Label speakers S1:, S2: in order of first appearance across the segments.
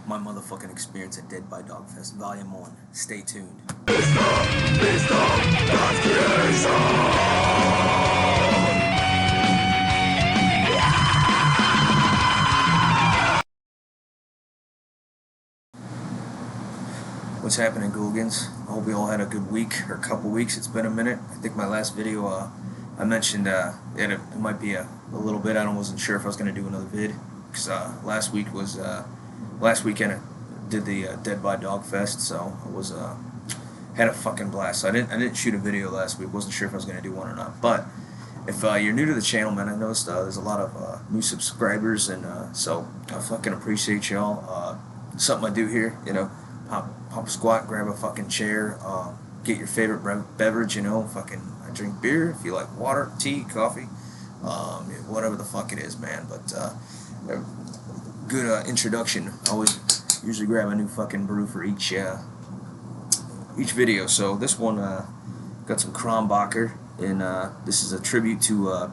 S1: my motherfucking experience at Deadbydawg Fest, Volume 1. Stay tuned. What's happening, Ghouligans? I hope we all had a good week, or a couple weeks. It's been a minute. I think my last video, I mentioned it might be a little bit. I wasn't sure if I was going to do another vid, because last weekend I did the Deadbydawg Fest, so I was had a fucking blast. I didn't shoot a video last week. Wasn't sure if I was going to do one or not. But if you're new to the channel, man, I noticed there's a lot of new subscribers, and so I fucking appreciate y'all. Something I do here, pop a squat, grab a fucking chair, get your favorite beverage, fucking I drink beer, if you like water, tea, coffee, whatever the fuck it is, man. But good introduction. I always usually grab a new fucking brew for each video. So this one got some Kronbacher, and this is a tribute to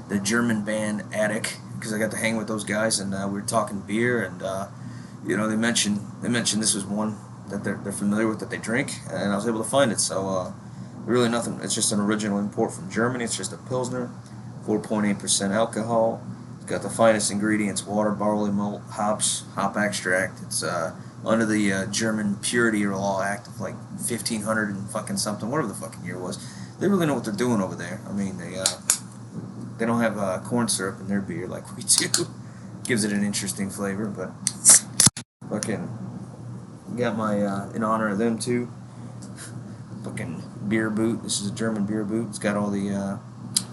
S1: the German band Attic, because I got to hang with those guys, and we were talking beer, and they mentioned this was one that they're familiar with, that they drink, and I was able to find it. So really nothing. It's just an original import from Germany. It's just a Pilsner, 4.8% alcohol. It's got the finest ingredients: water, barley malt, hops, hop extract. It's under the German Purity Law Act of like 1500 and fucking something, whatever the fucking year was. They really know what they're doing over there. I mean, they don't have corn syrup in their beer like we do. Gives it an interesting flavor, but fucking got my in honor of them too. Fucking beer boot. This is a German beer boot. It's got all the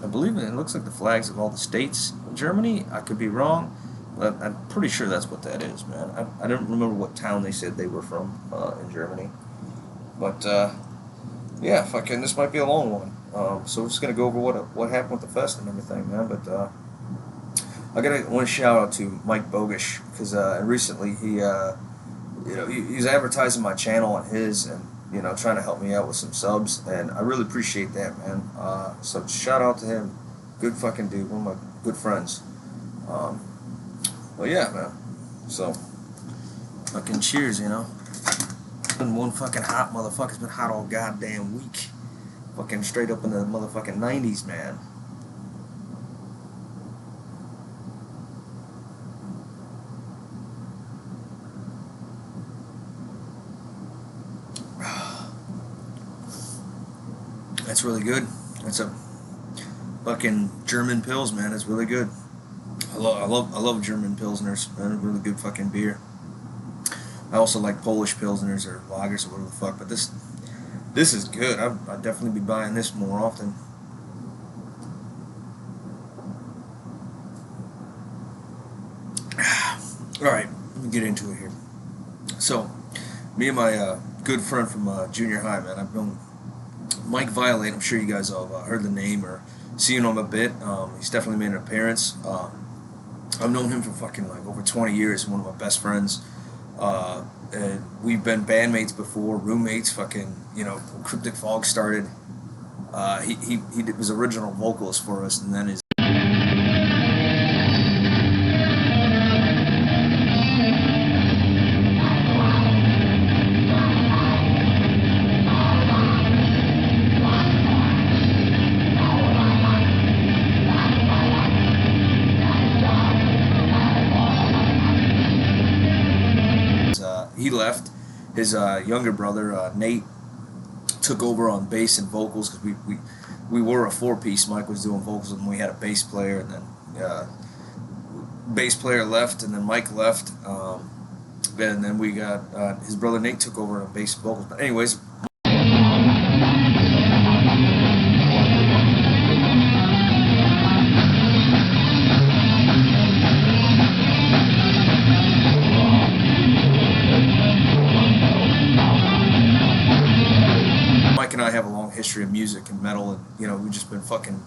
S1: I believe it looks like the flags of all the states in Germany. I could be wrong, but I'm pretty sure that's what that is, man. I don't remember what town they said they were from in Germany, but yeah, fucking this might be a long one. So we're just gonna go over what happened with the fest and everything, man. But I want to shout out to Mike Bogish, because recently he's advertising my channel on his, and trying to help me out with some subs, and I really appreciate that, man. So shout out to him. Good fucking dude, one of my good friends. Well, yeah, man. So fucking cheers, It's been one fucking hot motherfucker. It's been hot all goddamn week. Fucking straight up in the motherfucking 90s, man. That's really good. That's a fucking German Pils, man. It's really good. I love German Pilsners, man. Really good fucking beer. I also like Polish Pilsners or lagers or whatever the fuck. But this is good. I'd definitely be buying this more often. All right, let me get into it here. So, me and my good friend from junior high, man. I've known Mike Violate. I'm sure you guys all heard the name or seen him a bit. He's definitely made an appearance. I've known him for fucking like over 20 years. One of my best friends. And we've been bandmates before, roommates. Fucking, Cryptic Fog started. He was original vocalist for us, and then his. He left. His younger brother Nate took over on bass and vocals, because we were a four-piece. Mike was doing vocals, and we had a bass player, and then bass player left, and then Mike left, and then we got his brother Nate took over on bass and vocals. But anyways. And I have a long history of music and metal, and we've just been fucking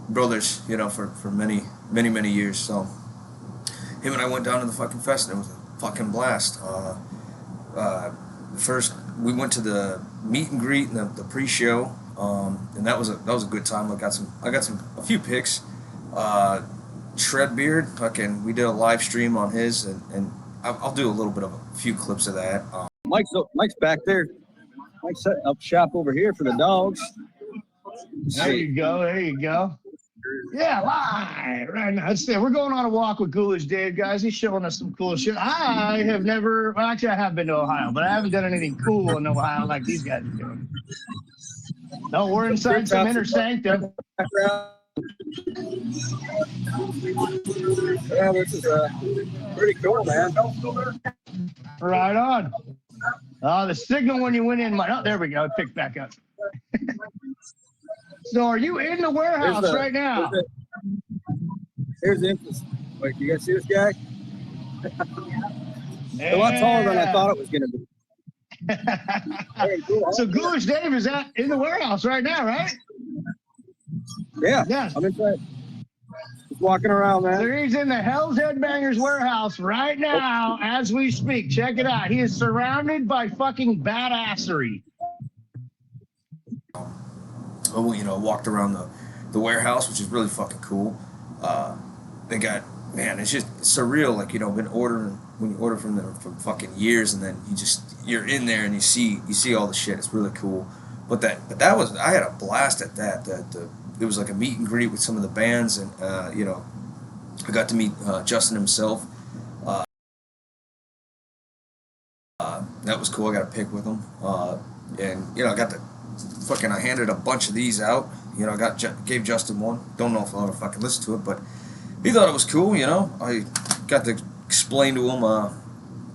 S1: brothers, for many years. So him and I went down to the fucking fest, and it was a fucking blast. First we went to the meet and greet and the pre-show, and that was a good time. I got a few pics. Shredbeard, fucking, we did a live stream on his, and I'll do a little bit of a few clips of that.
S2: Mike's back there. Mike's setting up shop over here for the dogs.
S3: There you go. There you go. Yeah, live right now. We're going on a walk with Ghoulish Dave, guys. He's showing us some cool shit. I have never, well, actually, I have been to Ohio, but I haven't done anything cool in Ohio like these guys are doing. No, we're inside some inner sanctum.
S2: Yeah, this is pretty cool, man.
S3: Right on. The signal when you went in might. Oh, there we go. It picked back up. So, are you in the warehouse right now?
S2: Here's the entrance. Wait, you guys see this guy? A lot taller than I thought it was going to be.
S3: So, Ghoulish Dave is in the warehouse right now, right?
S2: Yeah. I'm inside. Just walking around, man.
S3: So he's in the Hellsheadbangers warehouse right now as we speak. Check it out. He is surrounded by fucking badassery.
S1: Oh, you know, walked around the warehouse, which is really fucking cool. They got, man, it's just surreal. Like, you know, been ordering, when you order from them for fucking years, and then you're in there and you see all the shit. It's really cool. But that was, I had a blast at that. It was like a meet and greet with some of the bands, and you know, I got to meet Justin himself. That was cool. I got a pic with him, and you know, I handed a bunch of these out. You know, gave Justin one. Don't know if I'll ever fucking listen to it, but he thought it was cool. You know, I got to explain to him,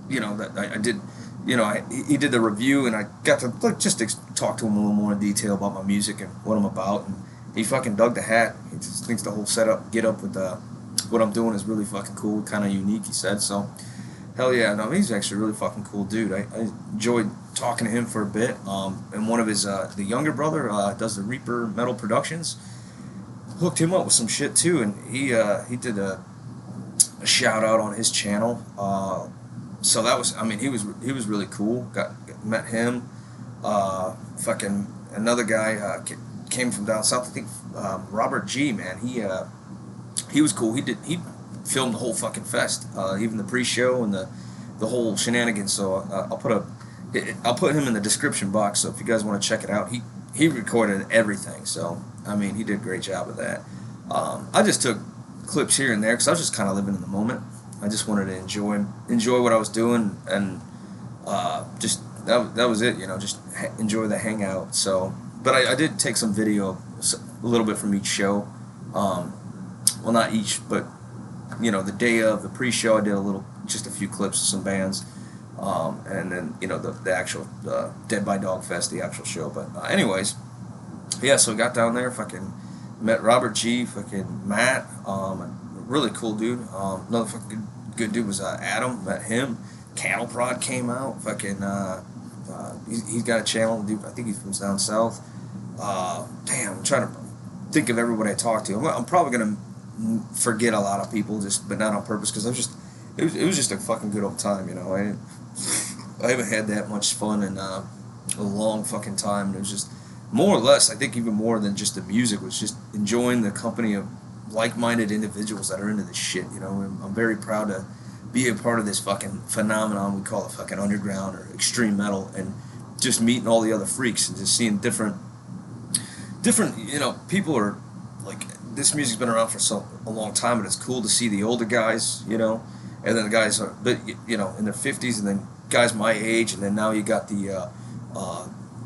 S1: you know, that I did. You know, he did the review, and I got to just talk to him a little more in detail about my music and what I'm about, and he fucking dug the hat. He just thinks the whole setup, get up with what I'm doing is really fucking cool, kind of unique, he said. So, hell yeah, no, he's actually a really fucking cool dude. I enjoyed talking to him for a bit. And one of his, the younger brother, does the Reaper Metal Productions, hooked him up with some shit too, and he did a shout out on his channel. So that was, I mean, he was really cool. Met him. Fucking another guy came from down south. I think Robert G. Man, he was cool. He filmed the whole fucking fest, even the pre-show and the whole shenanigans. So I'll put him in the description box. So if you guys want to check it out, he recorded everything. So I mean, he did a great job of that. I just took clips here and there because I was just kind of living in the moment. I just wanted to enjoy what I was doing, and just that was it, you know, just enjoy the hangout. So, but I did take some video, a little bit from each show. Well, not each, but you know, the day of the pre-show, I did just a few clips of some bands, and then you know the actual Deadbydawg Fest, the actual show. But anyways, yeah. So I got down there, fucking met Robert G, fucking Matt, really cool dude. Another fucking good dude was Adam. Met him. Cattle Prod came out. Fucking he's got a channel. Dude, I think he's from down south. Damn, I'm trying to think of everybody I talked to. I'm probably gonna forget a lot of people, but not on purpose, because it was just a fucking good old time. You know, I haven't had that much fun in a long fucking time. It was just more or less, I think, even more than just the music, was just enjoying the company of like-minded individuals that are into this shit, you know. I'm very proud to be a part of this fucking phenomenon we call it fucking underground or extreme metal, and just meeting all the other freaks and just seeing different, you know, people are like, this music's been around for a long time, and it's cool to see the older guys, you know, and then the guys are, you know, in their 50s, and then guys my age, and then now you got the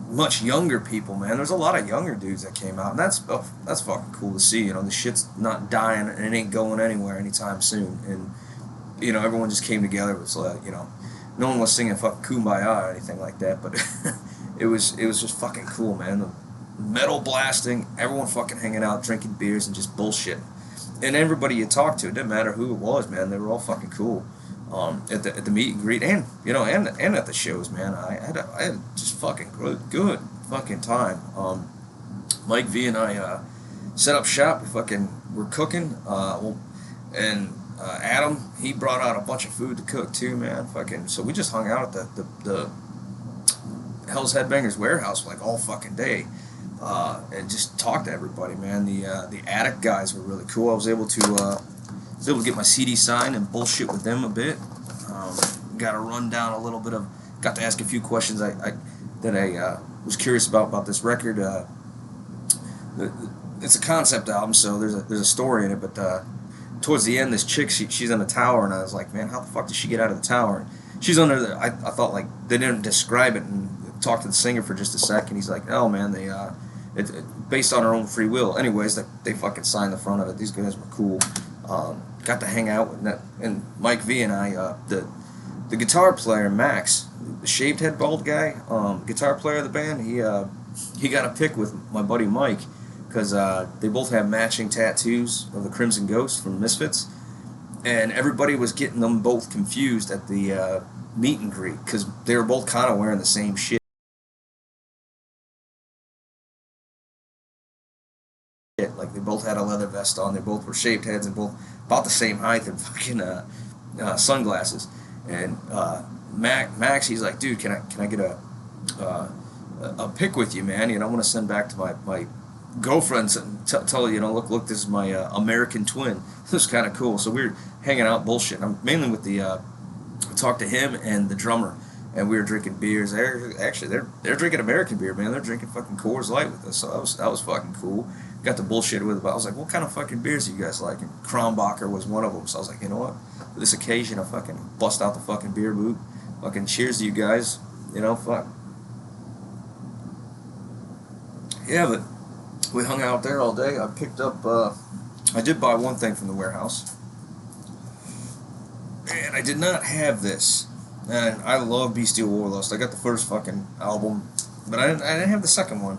S1: much younger people, man. There's a lot of younger dudes that came out, and that's fucking cool to see. You know, the shit's not dying, and it ain't going anywhere anytime soon. And you know, everyone just came together. It was like, you know, no one was singing fucking Kumbaya or anything like that, but it was just fucking cool, man. The metal blasting, everyone fucking hanging out, drinking beers, and just bullshit. And everybody you talked to, it didn't matter who it was, man. They were all fucking cool. At the meet and greet, and you know, and at the shows, man. I had just fucking good fucking time. Mike V and I set up shop. We're cooking. And Adam, he brought out a bunch of food to cook too, man. So we just hung out at the Hellsheadbangers warehouse like all fucking day, and just talked to everybody, man. The attic guys were really cool. I was able to get my CD signed and bullshit with them a bit. Got to run down a little bit of. Got to ask a few questions I was curious about this record. It's a concept album, so there's a story in it. But towards the end, this chick she's in a tower, and I was like, man, how the fuck did she get out of the tower? And she's under the. I thought like they didn't describe it, and talked to the singer for just a second. He's like, oh man, they it's based on her own free will. Anyways, they fucking signed the front of it. These guys were cool. Got to hang out with that, and Mike V and I, the guitar player Max, the shaved head bald guy, guitar player of the band. He got a pic with my buddy Mike because they both have matching tattoos of the Crimson Ghost from Misfits, and everybody was getting them both confused at the meet and greet because they were both kind of wearing the same shit. Like they both had a leather vest on, they both were shaved heads and both about the same height and fucking sunglasses. And Max, he's like, dude, can I get a pic with you, man? You know, I want to send back to my girlfriends and tell her, you know, look, this is my American twin. This is kind of cool. So we were hanging out, bullshitting. I'm mainly with the. I talked to him and the drummer, and we were drinking beers. They're drinking American beer, man. They're drinking fucking Coors Light with us. So that was fucking cool. Got to bullshit with it, but I was like, what kind of fucking beers do you guys like? And Kronbacher was one of them. So I was like, you know what? For this occasion, I fucking bust out the fucking beer boot. Fucking cheers to you guys. You know, fuck. Yeah, but we hung out there all day. I picked up, I did buy one thing from the warehouse. And I did not have this. And I love Bestial Warlust. I got the first fucking album, but I didn't have the second one.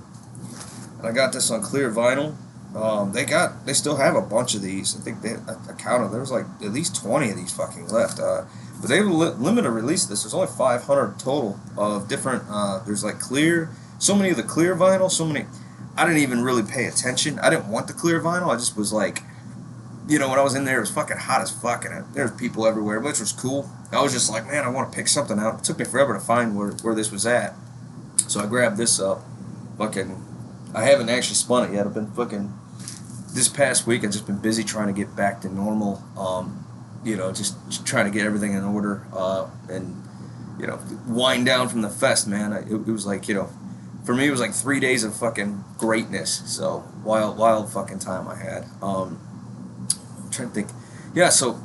S1: And I got this on clear vinyl. They still have a bunch of these. I think I counted. There was like at least 20 of these fucking left. But they have a limited release of this. There's only 500 total of different. There's like clear. So many of the clear vinyl. So many. I didn't even really pay attention. I didn't want the clear vinyl. I just was like, you know, when I was in there, it was fucking hot as fuck, and there's people everywhere, which was cool. I was just like, man, I want to pick something out. It took me forever to find where this was at. So I grabbed this up. Fucking. I haven't actually spun it yet. I've been fucking. This past week, I've just been busy trying to get back to normal. You know, just trying to get everything in order and, you know, wind down from the fest, man. It was like, you know, for me, it was like 3 days of fucking greatness. So wild fucking time I had. I'm trying to think. Yeah, so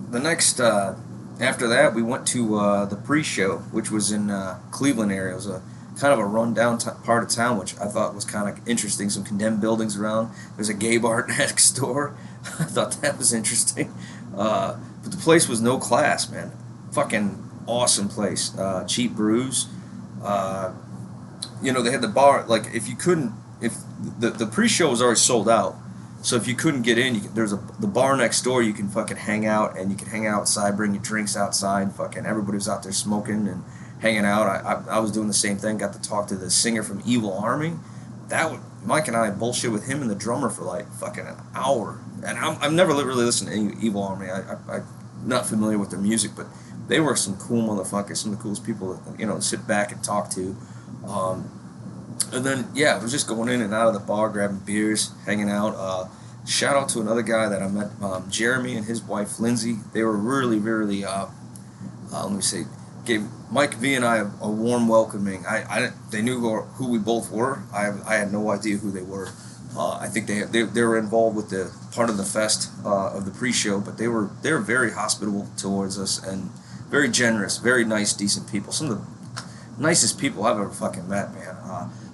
S1: the next after that, we went to the pre-show, which was in Cleveland area. It was a kind of a run-down part of town, which I thought was kind of interesting. Some condemned buildings around. There's a gay bar next door. I thought that was interesting. But the place was no class, man. Fucking awesome place. Cheap brews. You know, they had the bar. Like, if the pre-show was already sold out. So if you couldn't get in, there's the bar next door. You can fucking hang out, and you can hang out outside, bring your drinks outside. Fucking everybody was out there smoking and hanging out. I was doing the same thing. Got to talk to the singer from Evil Army. Mike and I bullshit with him and the drummer for like fucking an hour. And I've never really listened to Evil Army. I'm not familiar with their music, but they were some cool motherfuckers. Some of the coolest people that, you know, sit back and talk to. And then yeah, I was just going in and out of the bar, grabbing beers, hanging out. Shout out to another guy that I met, Jeremy and his wife Lindsay. They were really let me see. Gave Mike V and I a warm welcoming. They knew who we both were. I had no idea who they were. I think they were involved with the part of the fest of the pre-show, but they were very hospitable towards us and very generous, very nice, decent people. Some of the nicest people I've ever fucking met, man.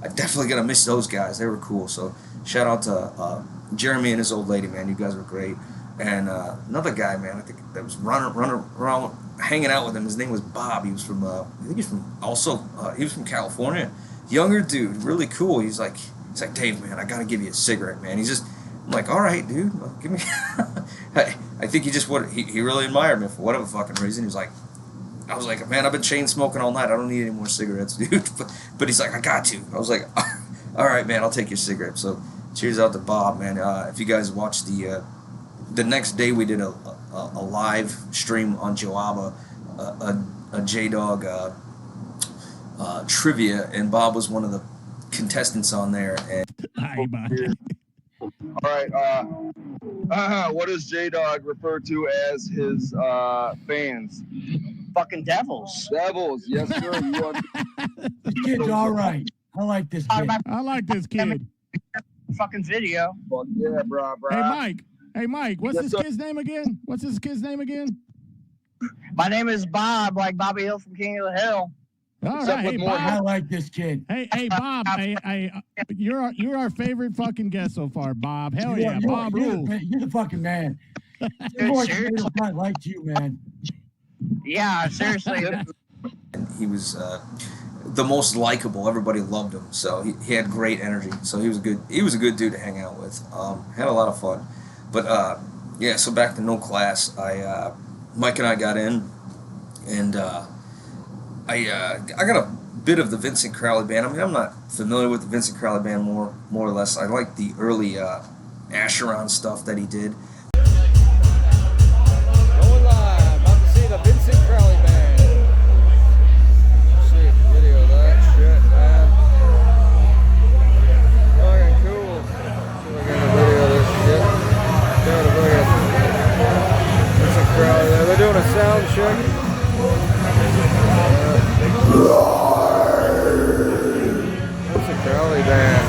S1: I definitely gonna miss those guys. They were cool. So shout out to Jeremy and his old lady, man. You guys were great. And another guy, man, I think that was running around, hanging out with him. His name was Bob. He was from, he was from California. Younger dude, really cool. He's like, Dave, man, I gotta give you a cigarette, man. I'm like, all right, dude, well, give me. I think he really admired me for whatever fucking reason. He was like, I was like, man, I've been chain smoking all night. I don't need any more cigarettes, dude. But he's like, I got to. I was like, all right, man, I'll take your cigarette. So cheers out to Bob, man. If you guys watched the next day we did a live stream on Joaba, a J-Dog trivia, and Bob was one of the contestants on there. And
S4: Hi, Bob.
S5: All right. What does J-Dog refer to as his fans?
S4: fucking devils.
S2: Devils, yes, sir. You are.
S5: This kid's all right. I like this kid.
S6: I like this kid.
S4: Fucking video.
S2: Fuck yeah, bro.
S6: Hey, Mike. Hey, Mike. What's this kid's name again? What's this kid's name again?
S4: My name is Bob, like Bobby Hill from King of the Hill.
S6: All right, hey, Bob.
S5: I like this kid.
S6: Hey, Bob. You're our favorite fucking guest so far, Bob. Hell yeah, Bob rules.
S5: You're the fucking man. Your voice liked you, man.
S4: Yeah, seriously.
S1: And he was the most likable. Everybody loved him, so he had great energy. So he was a good dude to hang out with. Had a lot of fun. But yeah, so back to no class. Mike and I got in, and I got a bit of the Vincent Crowley band. I mean, I'm not familiar with the Vincent Crowley band more or less. I like the early Asheron stuff that he did.
S2: Going live. About to see the Vincent Crowley band. Shit, video of that shit, man. Fucking cool. See if I get a video of this shit. Got a fucking Vincent Crowley there. They're doing a sound check. Vincent Crowley band.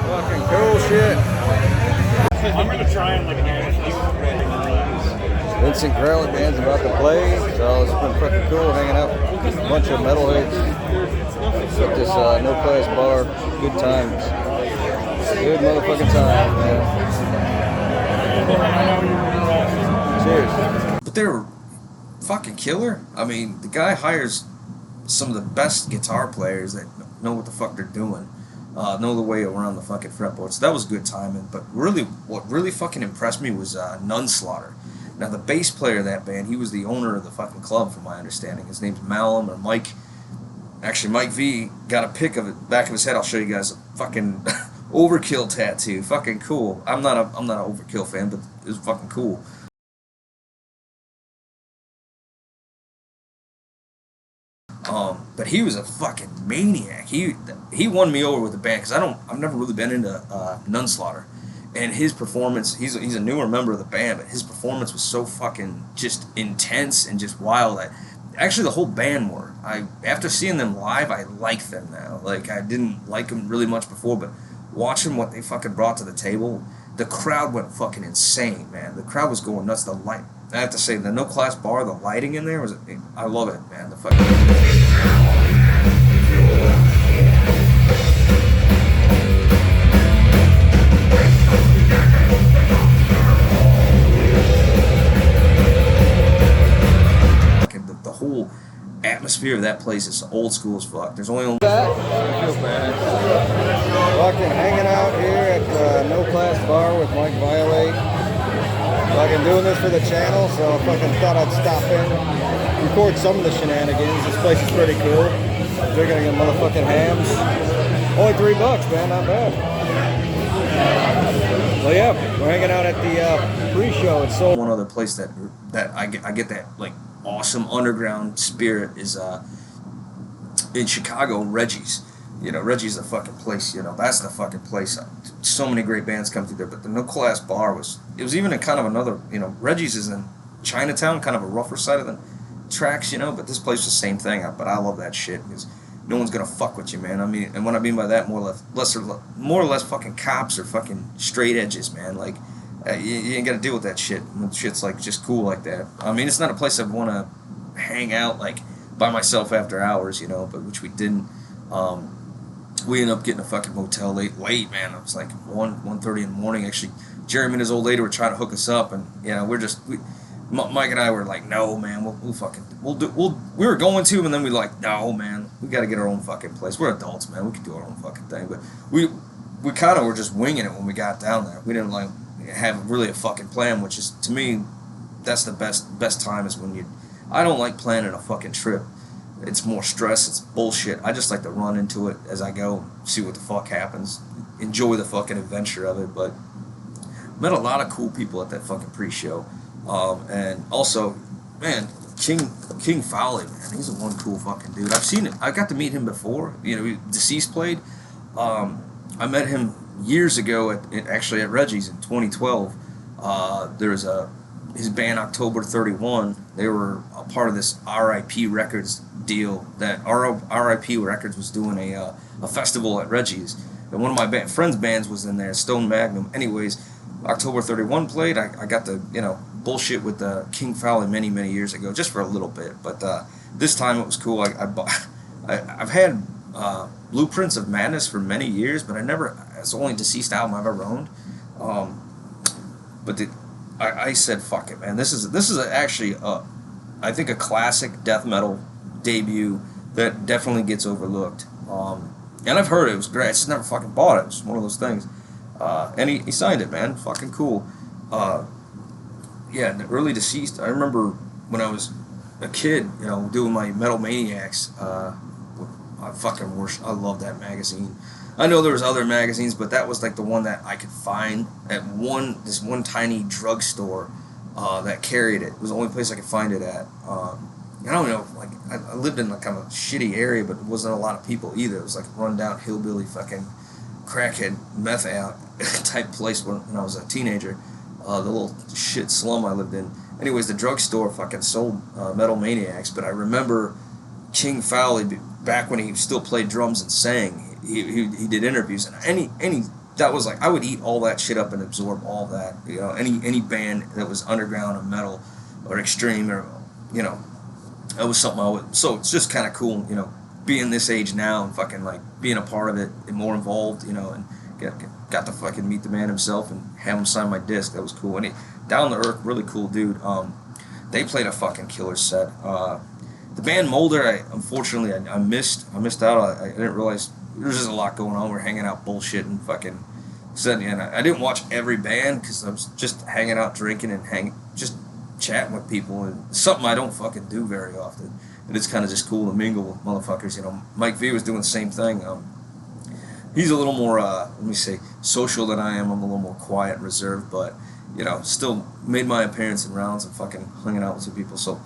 S2: Fucking cool shit.
S7: I'm gonna try and like
S2: Vincent Crowley band's about to play, so it's been fucking cool hanging out with a bunch of metalheads at this no class bar. Good times. Good motherfucking time, man. Cheers.
S1: But they were fucking killer. I mean, the guy hires some of the best guitar players that know what the fuck they're doing, know the way around the fucking fretboard. So that was good timing. But really, what really fucking impressed me was Nunslaughter. Now, the bass player of that band, he was the owner of the fucking club, from my understanding. His name's Malum, or Mike. Actually, Mike V got a pic of it, back of his head. I'll show you guys a fucking Overkill tattoo. Fucking cool. I'm not an Overkill fan, but it was fucking cool. But he was a fucking maniac. He won me over with the band, because I've never really been into Nunslaughter. And his performance, he's a newer member of the band, but his performance was so fucking just intense and just wild. Actually, the whole band were. After seeing them live, I like them now. Like, I didn't like them really much before, but watching what they fucking brought to the table, the crowd went fucking insane, man. The crowd was going nuts. I have to say, the no class bar, the lighting in there I love it, man. The fucking. The whole atmosphere of that place is old school as fuck. There's only
S2: Fucking hanging out here at the No Class Bar with Mike Violate. Fucking doing this for the channel, so I fucking thought I'd stop in, record some of the shenanigans. This place is pretty cool. Drinking a motherfucking hams. Only $3, man, not bad. Well, yeah, we're hanging out at the pre-show. It's so.
S1: One other place that I get that like awesome underground spirit is in Chicago, Reggie's. You know, Reggie's a fucking place. You know, that's the fucking place. So many great bands come through there. But the No Class Bar was even in kind of another. You know, Reggie's is in Chinatown, kind of a rougher side of the tracks. You know, but this place was the same thing. But I love that shit because no one's gonna fuck with you, man. I mean, and what I mean by that, more or less fucking cops or fucking straight edges, man. Like, you ain't gotta deal with that shit. And shit's like just cool like that. I mean, it's not a place I'd want to hang out like by myself after hours, you know. But which we didn't. We ended up getting a fucking motel late, man. It was like 1:30 in the morning. Actually, Jeremy and his old lady were trying to hook us up, and you know, Mike and I were like, no, man, we were going to, and then we like, no, man, we got to get our own fucking place. We're adults, man. We can do our own fucking thing. But we kind of were just winging it when we got down there. We didn't like have really a fucking plan, which is, to me, that's the best time is when I don't like planning a fucking trip. It's more stress. It's bullshit. I just like to run into it as I go, see what the fuck happens, enjoy the fucking adventure of it. But met a lot of cool people at that fucking pre-show. And also, man, King Fowley, man, he's a one cool fucking dude. I've seen it. I got to meet him before. You know, Deceased played. I met him years ago actually at Reggie's in 2012. There was a his band October 31, they were a part of this RIP Records deal that RIP Records was doing a festival at Reggie's. And one of my friends' bands was in there, Stone Magnum. Anyways, October 31 played. I got to, bullshit with King Fowley many, many years ago, just for a little bit. But this time it was cool. I've had Blueprints of Madness for many years, but it's the only Deceased album I've ever owned. But I said, fuck it, man. This is actually, I think, a classic death metal debut that definitely gets overlooked. And I've heard it was great. I just never fucking bought it. It was one of those things. And he signed it, man. Fucking cool. Yeah, the early Deceased. I remember when I was a kid, doing my Metal Maniacs. I love that magazine. I know there was other magazines, but that was like the one that I could find at this one tiny drugstore that carried it. It was the only place I could find it at. I don't know, like I lived in like kind of a shitty area, but it wasn't a lot of people either. It was like a rundown hillbilly fucking crackhead meth out type place when I was a teenager. The little shit slum I lived in. Anyways, the drugstore fucking sold Metal Maniacs, but I remember King Fowley back when he still played drums and sang. He did interviews, and that was like I would eat all that shit up and absorb all that. Any band that was underground or metal or extreme or that was something I would. So it's just kind of cool, being this age now and fucking like being a part of it and more involved, and got to fucking meet the man himself and have him sign my disc. That was cool. And he down to earth, really cool dude. They played a fucking killer set. The band Molder, unfortunately I missed out. I didn't realize there was just a lot going on. We're hanging out bullshitting fucking sitting, and I didn't watch every band because I was just hanging out drinking and just chatting with people, and something I don't fucking do very often. And it's kind of just cool to mingle with motherfuckers. Mike V was doing the same thing. He's a little more social than I am. I'm a little more quiet and reserved, but still made my appearance in rounds and fucking hanging out with some people. So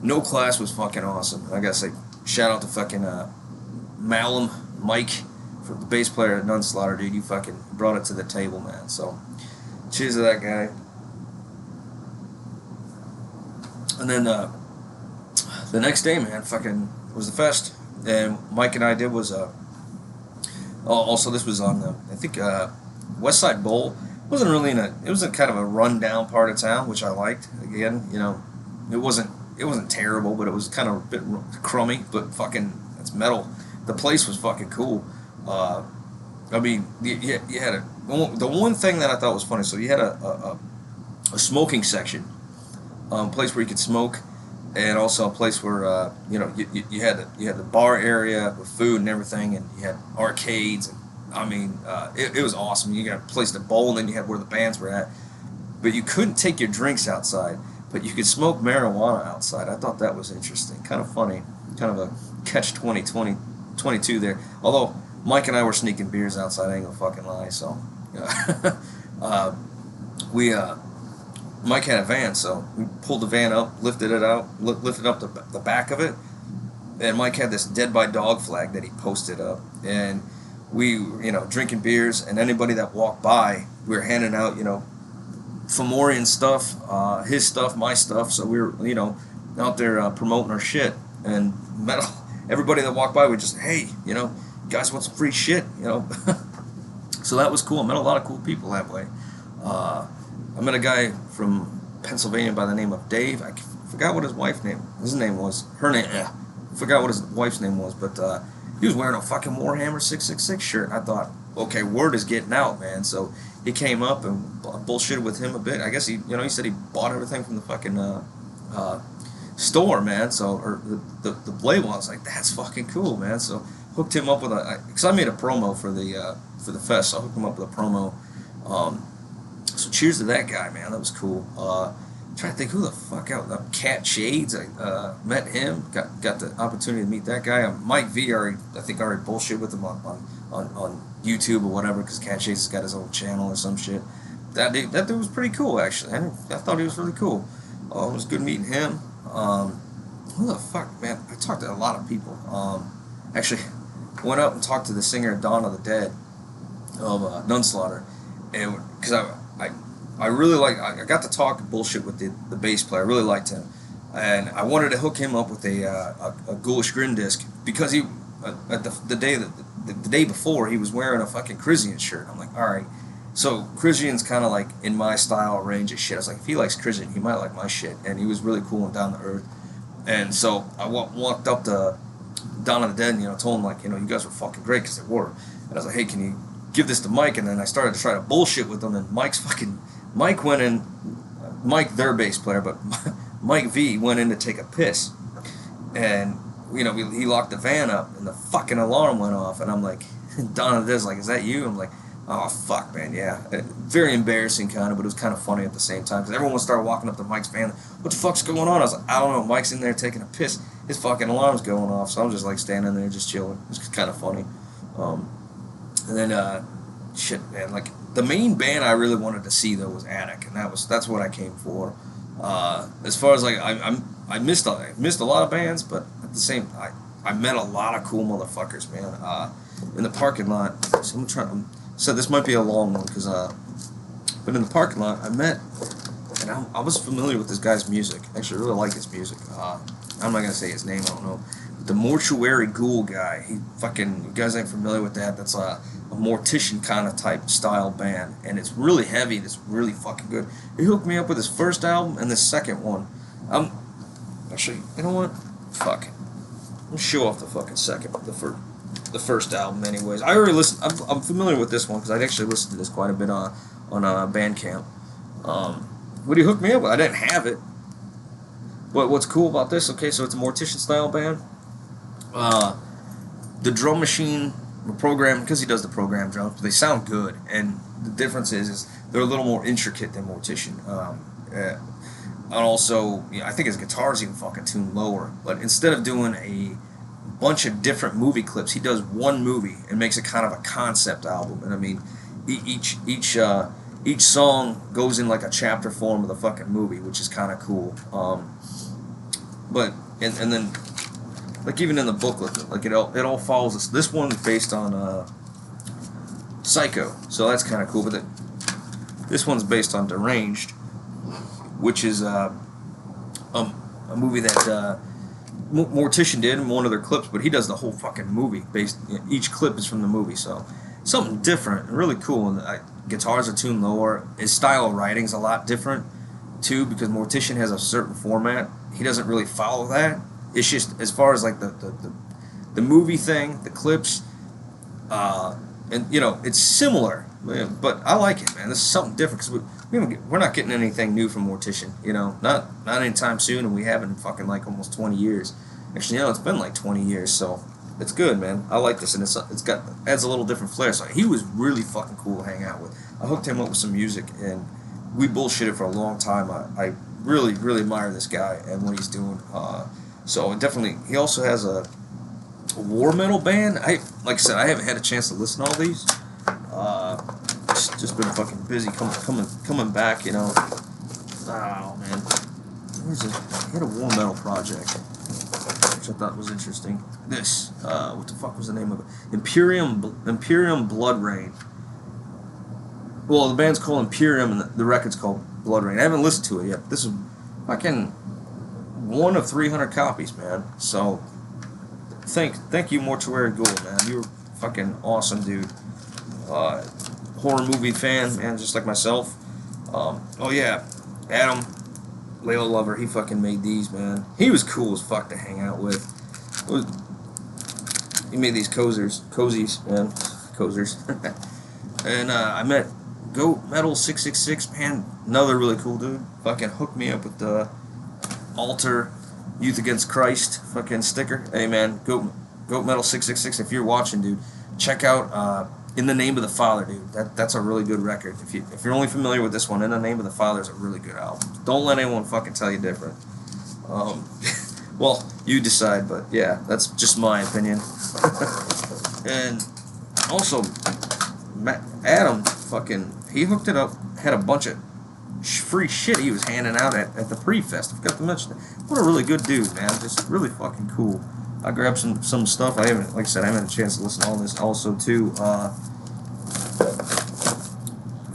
S1: No Class was fucking awesome. I gotta say, shout out to fucking Malum Mike, for the bass player at Nunslaughter, dude. You fucking brought it to the table, man. So cheers to that guy. And then the next day, man, fucking was the fest, and Mike and I did was also this was on I think West Side Bowl. It wasn't really it was a kind of a rundown part of town, which I liked. Again, it wasn't terrible, but it was kind of a bit crummy. But fucking, it's metal. The place was fucking cool. I mean, you had the one thing that I thought was funny. So you had a smoking section, place where you could smoke, and also a place where you had the bar area with food and everything, and you had arcades. And I mean, it was awesome. You got a place to bowl, and then you had where the bands were at. But you couldn't take your drinks outside, but you could smoke marijuana outside. I thought that was interesting, kind of funny, kind of a catch 22 there. Although Mike and I were sneaking beers outside, I ain't gonna fucking lie. So Mike had a van, so we pulled the van up, lifted up the back of it, and Mike had this Deadbydawg flag that he posted up, and we drinking beers, and anybody that walked by, we were handing out Fomorian stuff, his stuff, my stuff. So we were out there promoting our shit, and metal. Everybody that walked by would just, hey, you guys want some free shit, So that was cool. I met a lot of cool people that way. I met a guy from Pennsylvania by the name of Dave. I forgot what his wife's name was. Forgot what his wife's name was, but he was wearing a fucking Warhammer 666 shirt. And I thought, okay, word is getting out, man. So he came up and bullshitted with him a bit. I guess he said he bought everything from the fucking store, man. So, or the label. I was like, that's fucking cool, man. So hooked him up with because I made a promo for the fest. So I hooked him up with a promo. So cheers to that guy, man. That was cool. Trying to think who the fuck out. Cat Shades. I met him. Got the opportunity to meet that guy. Mike V. I think already bullshit with him on YouTube or whatever, because Cat Shades has got his own channel or some shit. That dude was pretty cool, actually. I thought he was really cool. It was good meeting him. Who the fuck, man? I talked to a lot of people. Actually, went up and talked to the singer Dawn of the Dead of Nunslaughter, and because I really like. I got to talk bullshit with the bass player. I really liked him, and I wanted to hook him up with a Ghoulish Grin disc because he at the day before he was wearing a fucking Crisian shirt. I'm like, all right. So Crisian's kind of like in my style range of shit. I was like, if he likes Crisian, he might like my shit. And he was really cool and down to earth. And so I walked up to Dawn of the Dead and, told him, like, you guys were fucking great, because they were. And I was like, hey, can you give this to Mike? And then I started to try to bullshit with him, and Mike went in, Mike, their bass player, but Mike V went in to take a piss. And, he locked the van up, and the fucking alarm went off. And I'm like, Dawn of the Dead's like, is that you? I'm like, oh, fuck, man, yeah. Very embarrassing, kind of, but it was kind of funny at the same time, because everyone started walking up to Mike's van. What the fuck's going on? I was like, I don't know. Mike's in there taking a piss. His fucking alarm's going off, so I'm just, like, standing there just chilling. It's kind of funny. And then, shit, man, like, the main band I really wanted to see, though, was Attic, and that's what I came for. As far as, like, I missed a lot of bands, but at the same time, I met a lot of cool motherfuckers, man. In the parking lot, so I'm trying... So this might be a long one, but in the parking lot, I met, and I was familiar with this guy's music. Actually, I really like his music. I'm not going to say his name, I don't know. But the Mortuary Ghoul guy, you guys ain't familiar with that. That's a Mortician kind of type style band, and it's really heavy, and it's really fucking good. He hooked me up with his first album and the second one. Actually, you know what? Fuck it. I'm gonna show off the fucking the first album, anyways. I already listened. I'm familiar with this one because I'd actually listened to this quite a bit on Bandcamp. What he hooked me up with, I didn't have it. But what's cool about this? Okay, so it's a Mortician style band. The drum machine, the program, because he does the program drums, they sound good. And the difference is they're a little more intricate than Mortician. And also, I think his guitar's even fucking tuned lower. But instead of doing a bunch of different movie clips, he does one movie and makes it kind of a concept album. And I mean, each song goes in like a chapter form of the fucking movie, which is kind of cool. But then, like, even in the booklet, like, it all follows this. This one is based on Psycho, so that's kind of cool. But this one's based on Deranged, which is a movie that Mortician did in one of their clips, but he does the whole fucking movie. Each clip is from the movie, so something different and really cool. And guitars are tuned lower. His style of writing's a lot different too, because Mortician has a certain format. He doesn't really follow that. It's just as far as like the movie thing, the clips, and it's similar, but I like it, man. This is something different because we're not getting anything new from Mortician, not anytime soon, and we haven't in fucking like almost 20 years. Actually, it's been like 20 years, so it's good, man. I like this, and adds a little different flair. So he was really fucking cool to hang out with. I hooked him up with some music, and we bullshitted for a long time. I really, really admire this guy and what he's doing. So definitely, he also has a war metal band. Like I said, I haven't had a chance to listen to all these. Just been fucking busy coming back, Oh man, he had a war metal project, which I thought was interesting. This, what the fuck was the name of it? Imperium Blood Rain. Well, the band's called Imperium, and the record's called Blood Rain. I haven't listened to it yet. This is fucking one of 300 copies, man. So, thank you, Mortuary Ghoul, man. You were fucking awesome, dude. Horror movie fan, man, just like myself. Oh yeah, Adam, Layla Lover, he fucking made these, man. He was cool as fuck to hang out with. He made these cozies, man, cozies. And I met Goat Metal 666, man, another really cool dude. Fucking hooked me up with the Altar Youth Against Christ fucking sticker. Hey man, Goat Metal 666, if you're watching, dude, check out In the Name of the Father, dude. That's a really good record. If you're only familiar with this one, In the Name of the Father is a really good album. Don't let anyone fucking tell you different. Well, you decide, but yeah, that's just my opinion. And also, Adam fucking, he hooked it up, had a bunch of free shit he was handing out at the pre-fest. I forgot to mention it. What a really good dude, man. Just really fucking cool. I grabbed some stuff. Like I said, I haven't had a chance to listen to all this also too. I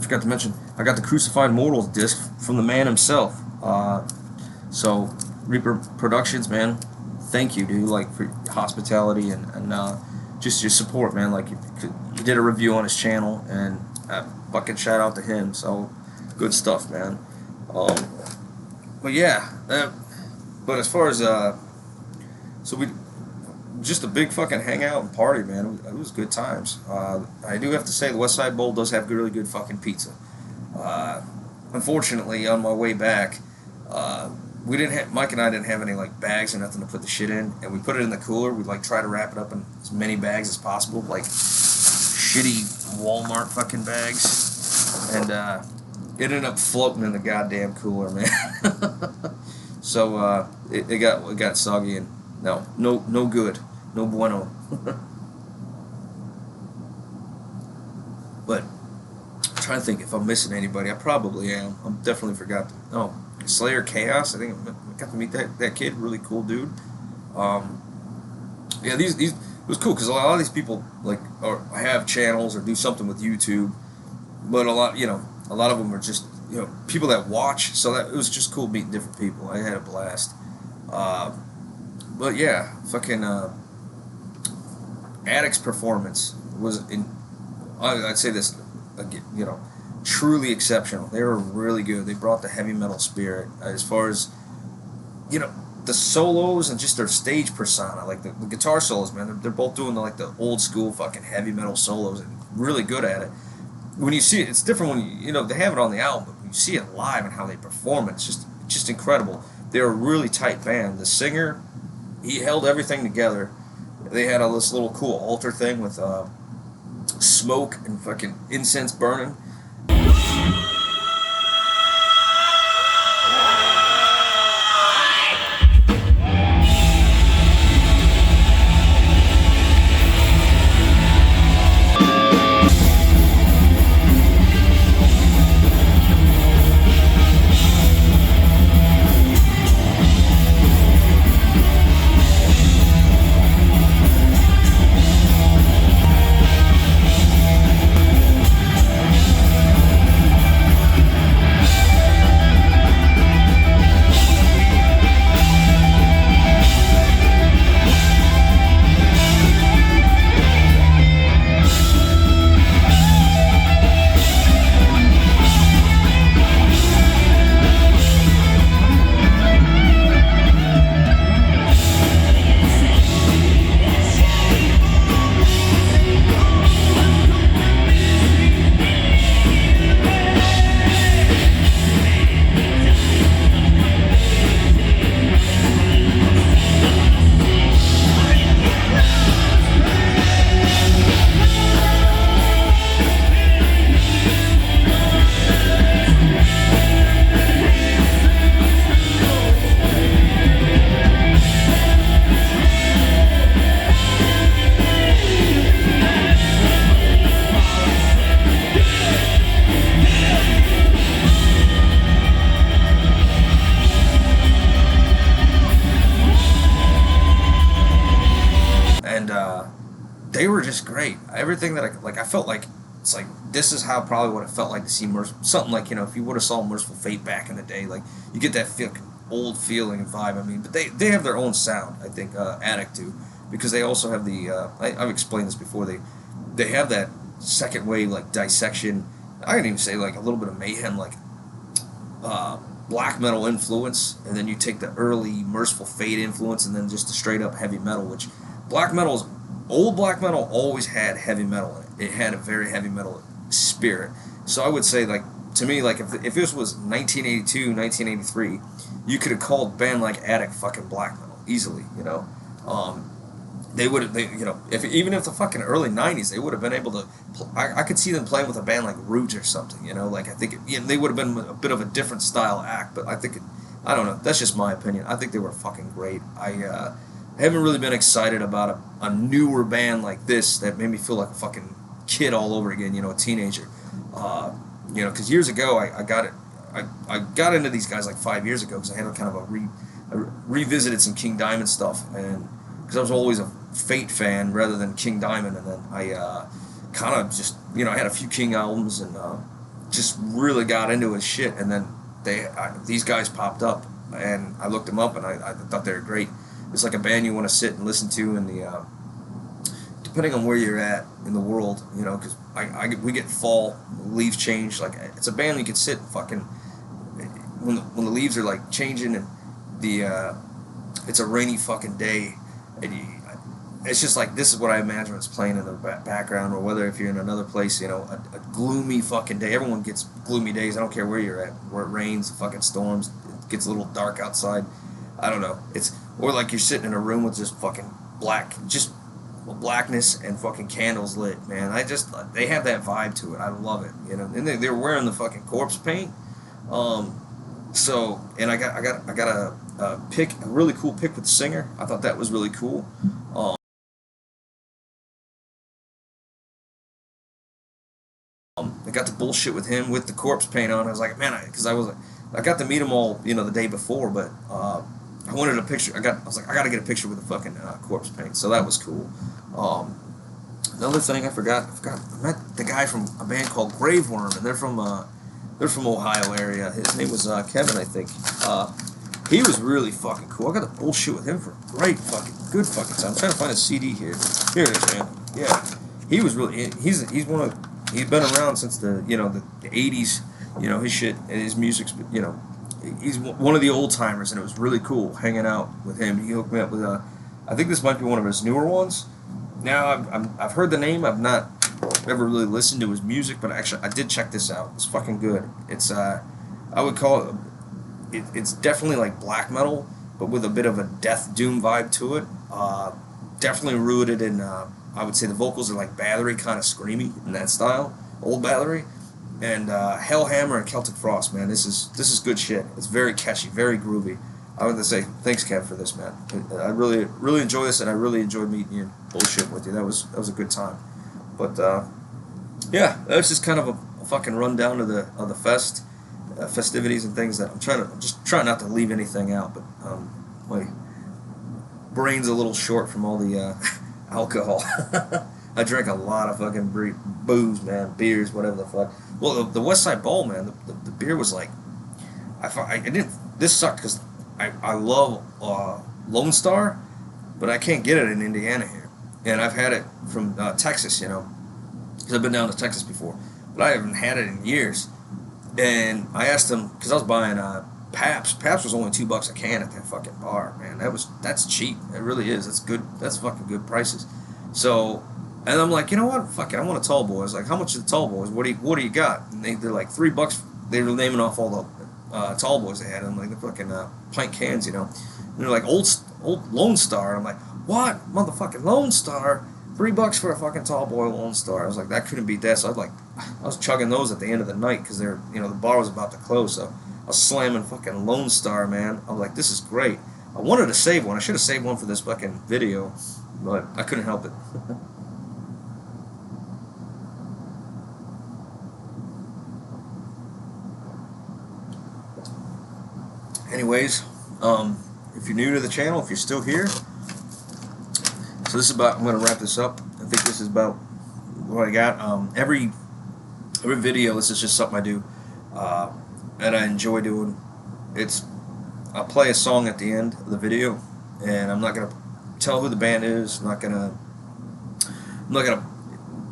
S1: forgot to mention, I got the Crucified Mortals disc from the man himself. So Reaper Productions, man, thank you, dude, like for hospitality and just your support, man. Like you did a review on his channel, and fucking shout out to him. So good stuff, man. But yeah, but as far as so we just a big fucking hangout and party, man. It was good times. I do have to say the West Side Bowl does have really good fucking pizza. Unfortunately, on my way back, we didn't have, Mike and I didn't have any like bags or nothing to put the shit in, and we put it in the cooler. We like try to wrap it up in as many bags as possible, like shitty Walmart fucking bags, and it ended up floating in the goddamn cooler, man. So it got soggy and no good, no bueno. But I'm trying to think if I'm missing anybody. I probably am. I'm definitely forgot. Slayer Chaos. I think I got to meet that kid. Really cool dude. Yeah, these it was cool because a lot of these people like have channels or do something with YouTube, but a lot of them are just people that watch. So it was just cool meeting different people. I had a blast. But yeah, fucking Addict's performance was I'd say this again, truly exceptional. They were really good. They brought the heavy metal spirit as far as the solos and just their stage persona, like the guitar solos, man. They're both doing the old school fucking heavy metal solos and really good at it. When you see it, it's different when they have it on the album, but when you see it live and how they perform it, it's just incredible. They're a really tight band. The singer, he held everything together. They had this little cool altar thing with smoke and fucking incense burning. They were just great. Everything that I felt like it's like this is how probably what it felt like to see something like if you would have saw Merciful Fate back in the day, like you get that old feeling and vibe. I mean, but they have their own sound. I think Addict do, because they also have the I've explained this before. They have that second wave like Dissection. I can even say like a little bit of Mayhem, like black metal influence, and then you take the early Merciful Fate influence, and then just the straight up heavy metal, which old black metal always had heavy metal in it. It had a very heavy metal spirit. So I would say, like, to me, like, if this was 1982, 1983, you could have called a band like Addict fucking black metal easily, They would have, even if the fucking early 90s, they would have been able to, I could see them playing with a band like Root or something, Like, I think they would have been a bit of a different style act, but I don't know, that's just my opinion. I think they were fucking great. I haven't really been excited about a newer band like this that made me feel like a fucking kid all over again, a teenager. Because years ago I got into these guys like 5 years ago because I had I revisited some King Diamond stuff, and because I was always a Fate fan rather than King Diamond, and then I kind of just I had a few King albums and just really got into his shit, and then these guys popped up, and I looked them up, and I thought they were great. It's like a band you want to sit and listen to in the depending on where you're at in the world, you know, because we get fall, leaves change. Like, it's a band you can sit and fucking when the leaves are like changing, and it's a rainy fucking day, and it's just like, this is what I imagine it's playing in the background, or whether if you're in another place, you know, a gloomy fucking day. Everyone gets gloomy days. I don't care where you're at, where it rains, fucking storms, it gets a little dark outside. I don't know. Or like you're sitting in a room with just fucking blackness and fucking candles lit, man. They have that vibe to it. I love it, you know. And they're wearing the fucking corpse paint. So, and I got a really cool pic with the singer. I thought that was really cool. I got to bullshit with him with the corpse paint on. I was like, man, I got to meet him all, you know, the day before, but I wanted a picture. I was like, I got to get a picture with the fucking corpse paint. So that was cool. Another thing I forgot. I met the guy from a band called Graveworm, and they're from Ohio area. His name was Kevin, I think. He was really fucking cool. I got to bullshit with him for a good fucking time. I'm trying to find a CD here. Here it is, man. Yeah, he was really. He's been around since the 80s. You know, his shit and his music's, you know, he's one of the old timers, and it was really cool hanging out with him. He hooked me up with I think this might be one of his newer ones. Now I've heard the name. I've not ever really listened to his music, but actually I did check this out. It's fucking good. It's I would call it's definitely like black metal, but with a bit of a death doom vibe to it. Definitely rooted in I would say the vocals are like Bathory, kind of screamy in that style, old Bathory. And Hellhammer and Celtic Frost, man, this is good shit. It's very catchy, very groovy. I want to say thanks, Kev, for this, man. I really enjoy this, and I really enjoyed meeting you and bullshit with you. That was a good time. But yeah, that's just kind of a fucking rundown of the festivities and things that I'm just trying not to leave anything out. But my brain's a little short from all the alcohol. I drank a lot of fucking booze, man, beers, whatever the fuck. Well, the West Side Bowl, man, the beer was like, this sucked because I love Lone Star, but I can't get it in Indiana here. And I've had it from Texas, you know, because I've been down to Texas before, but I haven't had it in years. And I asked them, because I was buying Pabst. Pabst was only $2 a can at that fucking bar, man. That's cheap. It really is. That's good. That's fucking good prices. So, and I'm like, you know what? Fuck it. I want a tall boy. I was like, how much are the tall boys? What do you got? And they're like $3. They were naming off all the tall boys they had, and like the fucking pint cans, you know. And they're like old Lone Star. And I'm like, what, motherfucking Lone Star? $3 for a fucking tall boy Lone Star. I was like, that couldn't be that. So I was chugging those at the end of the night because the bar was about to close. So I was slamming fucking Lone Star, man. I was like, this is great. I wanted to save one. I should have saved one for this fucking video, but I couldn't help it. Anyways, if you're new to the channel, if you're still here, so this is about, I'm going to wrap this up. I think this is about what I got. Every video, this is just something I do, and I enjoy doing. I'll play a song at the end of the video, and I'm not going to tell who the band is. You ain't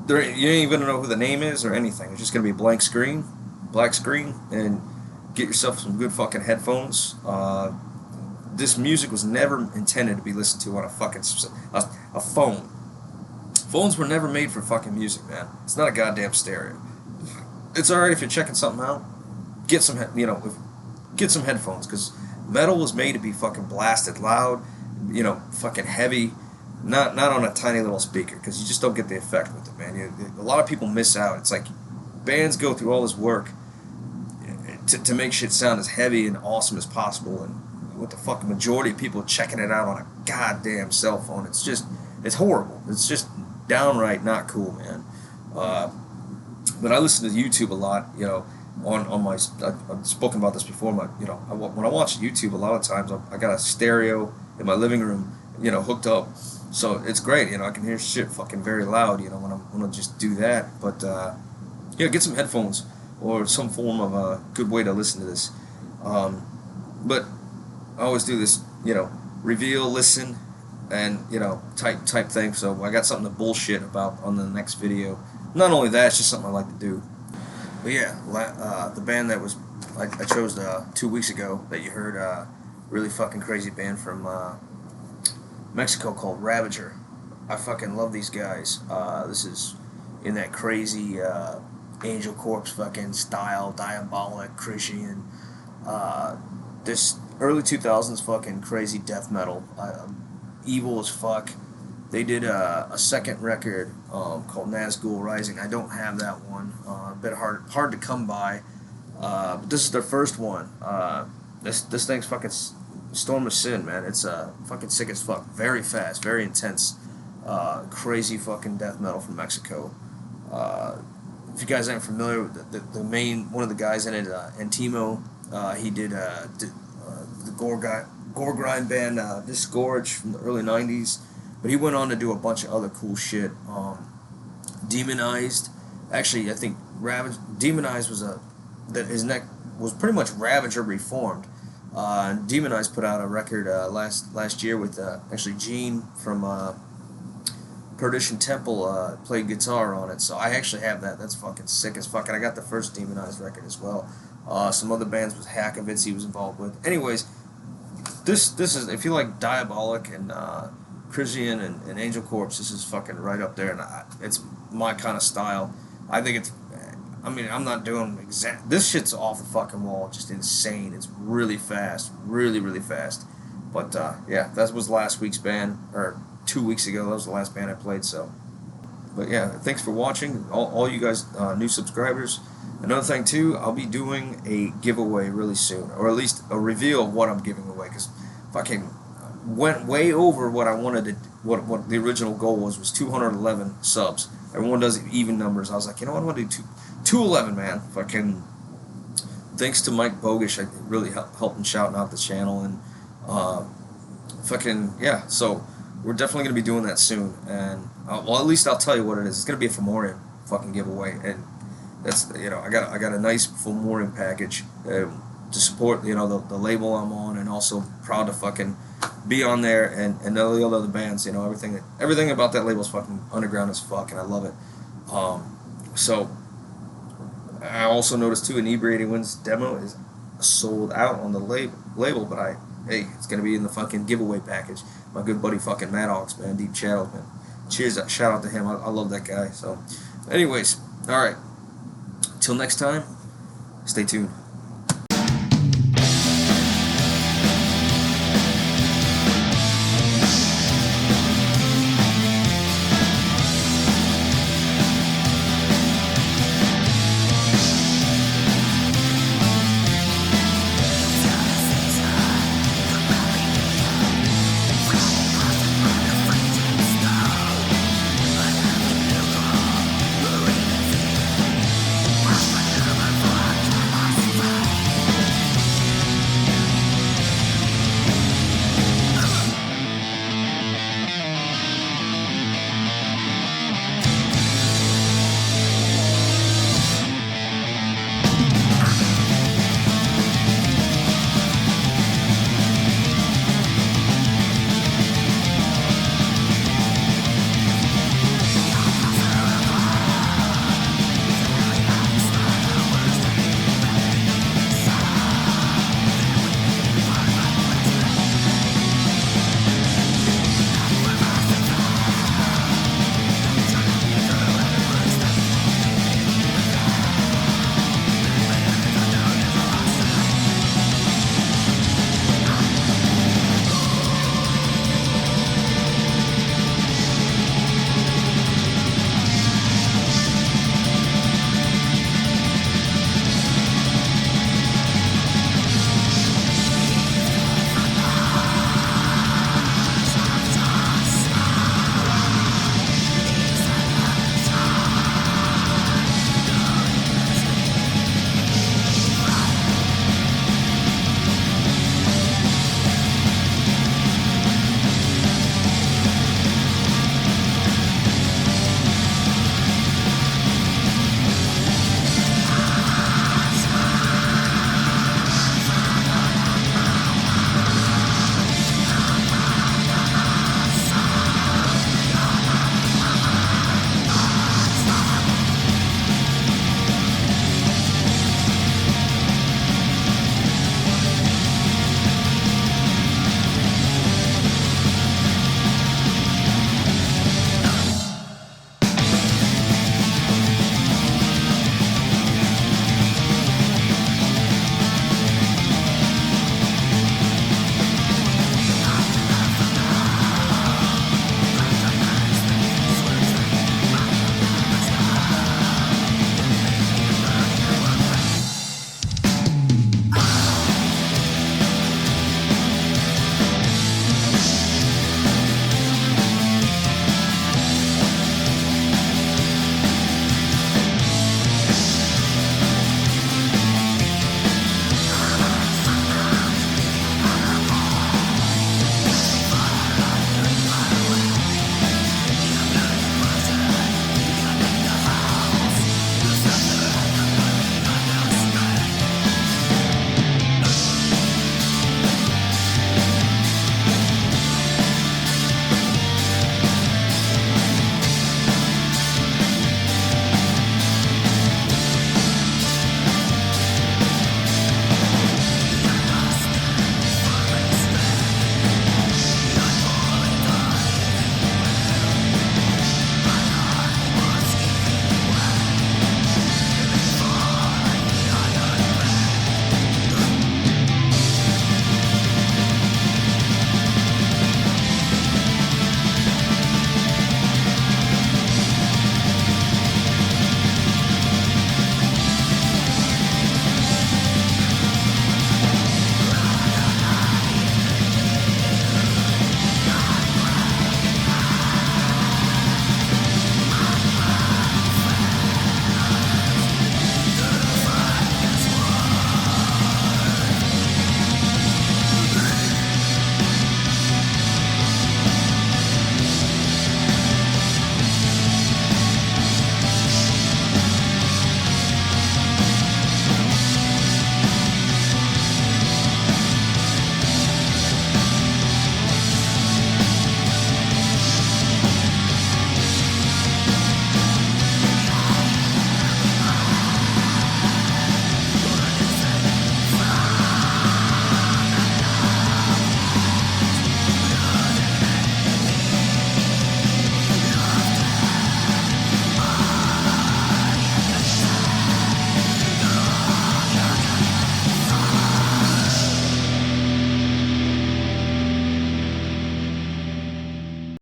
S1: even going to know who the name is or anything. It's just going to be a black screen, and get yourself some good fucking headphones. This music was never intended to be listened to on a phone. Phones were never made for fucking music, man. It's not a goddamn stereo. It's alright if you're checking something out. Get some headphones, because metal was made to be fucking blasted loud, fucking heavy, not on a tiny little speaker, because you just don't get the effect with it, man. A lot of people miss out. It's like bands go through all this work to make shit sound as heavy and awesome as possible, and with the fucking majority of people checking it out on a goddamn cell phone, it's horrible. It's just downright not cool, man. But I listen to YouTube a lot, on my, I've spoken about this before, when I watch YouTube, a lot of times I got a stereo in my living room, hooked up, so it's great, I can hear shit fucking very loud, when I just do that. But get some headphones. or some form of a good way to listen to this. But I always do this, you know, reveal, listen, and, you know, type thing. So I got something to bullshit about on the next video. Not only that, it's just something I like to do. But yeah, the band that was I chose 2 weeks ago that you heard, really fucking crazy band from Mexico called Ravager. I fucking love these guys. This is in that crazy Angel Corpse fucking style, diabolic, Christian. This early 2000s fucking crazy death metal. Evil as fuck. They did a second record called Nazgul Rising. I don't have that one. A bit hard to come by. But this is their first one. This thing's fucking Storm of Sin, man. It's fucking sick as fuck. Very fast, very intense, crazy fucking death metal from Mexico. If you guys aren't familiar with the main one of the guys in it, Antimo, he did the gore grind band Disgorge from the early '90s, but he went on to do a bunch of other cool shit. Demonized, actually, I think Demonized was that his neck was pretty much Ravager reformed. Demonized put out a record last year with actually Gene from Perdition Temple played guitar on it, so I actually have that. That's fucking sick as fuck. And I got the first Demonized record as well. Some other bands with Hackovitz he was involved with. Anyways, this is, if you like Diabolic and Christian and Angel Corpse, this is fucking right up there, and it's my kind of style. I think it's, I mean, I'm not doing exact, this shit's off the fucking wall, just insane. It's really fast, really fast. But yeah, that was last week's band, or 2 weeks ago, that was the last band I played, so. But yeah, thanks for watching, all you guys, new subscribers. Another thing too, I'll be doing a giveaway really soon, or at least a reveal of what I'm giving away, because fucking went way over what I wanted to, what the original goal was 211 subs. Everyone does even numbers. I was like, you know what, I'm gonna do 211, man. Fucking thanks to Mike Bogish, I really helped him shouting out the channel, and fucking yeah. So we're definitely gonna be doing that soon, and well, at least I'll tell you what it is. It's gonna be a Fomorian fucking giveaway, and that's, you know, I got a nice Fomorian package to support, you know, the label I'm on, and also proud to fucking be on there, and all the other bands, you know, everything about that label is fucking underground as fuck, and I love it. So I also noticed too, Inebriating Winds demo is sold out on the label, but hey, it's gonna be in the fucking giveaway package. My good buddy fucking Maddox, man, Deep Shadows, man. Cheers, shout out to him. I love that guy. So, anyways, all right. Till next time, stay tuned.